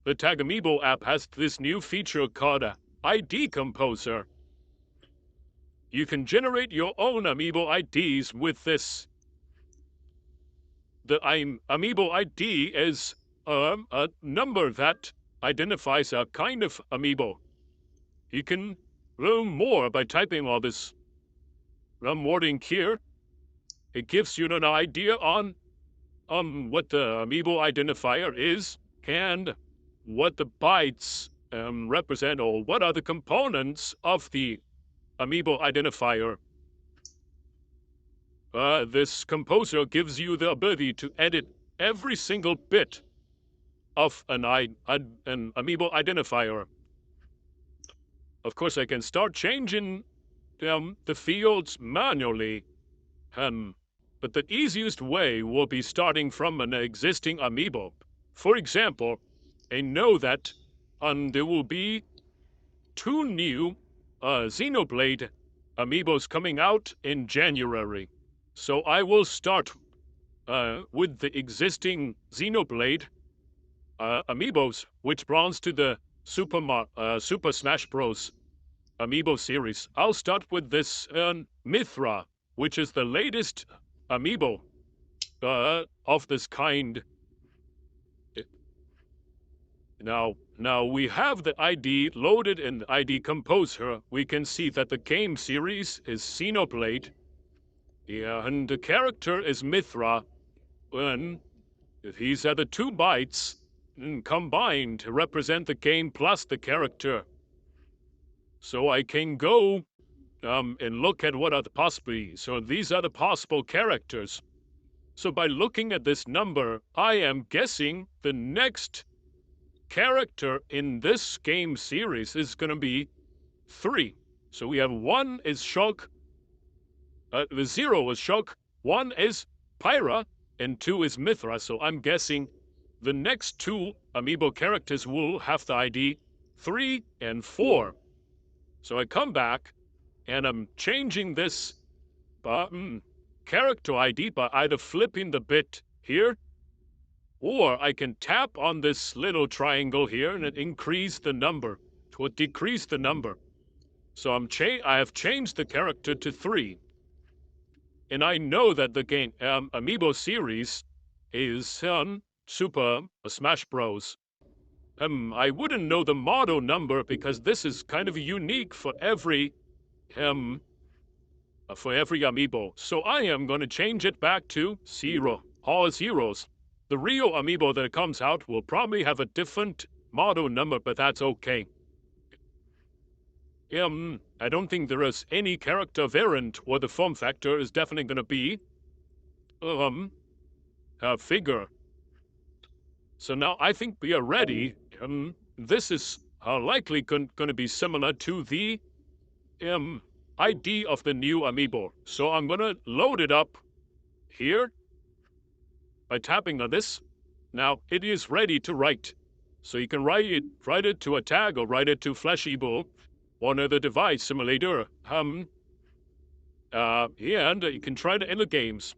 the Tag Amiibo app has this new feature called ID Composer. You can generate your own Amiibo IDs with this. The Amiibo ID is a number that identifies a kind of Amiibo. You can learn more by typing all this wording here. It gives you an idea on what the Amiibo identifier is and what the bytes represent, or what are the components of the Amiibo identifier. This composer gives you the ability to edit every single bit of an Amiibo identifier. Of course, I can start changing the fields manually, but the easiest way will be starting from an existing Amiibo. For example, I know that there will be 2 new Xenoblade Amiibos coming out in January. So I will start with the existing Xenoblade Amiibos, which belongs to the Super Smash Bros. Amiibo series. I'll start with this Mythra, which is the latest Amiibo of this kind. Now we have the ID loaded in the ID Composer. We can see that the game series is Xenoblade. Yeah, and the character is Mythra. And these are the 2 bytes combined to represent the game plus the character. So I can go and look at what are the possibilities. So these are the possible characters. So by looking at this number, I am guessing the next character in this game series is going to be 3. So we have 1 is Shulk, the 0 is Shulk, 1 is Pyra, and 2 is Mythra. So I'm guessing the next 2 Amiibo characters will have the ID 3 and 4. So I come back, and I'm changing this character ID by either flipping the bit here, or I can tap on this little triangle here and it increase the number to decrease the number. So I have changed the character to 3. And I know that the game Amiibo series is Super Smash Bros. I wouldn't know the model number because this is kind of unique for every Amiibo. So I am going to change it back to 0, all zeros. The real Amiibo that comes out will probably have a different model number, but that's okay. I don't think there is any character variant where the form factor is definitely going to be a figure. So now I think we are ready. This is likely going to be similar to the ID of the new Amiibo. So I'm going to load it up here by tapping on this. Now it is ready to write. So you can write it to a tag or write it to Flashable, one of the device simulator. And you can try it in the games.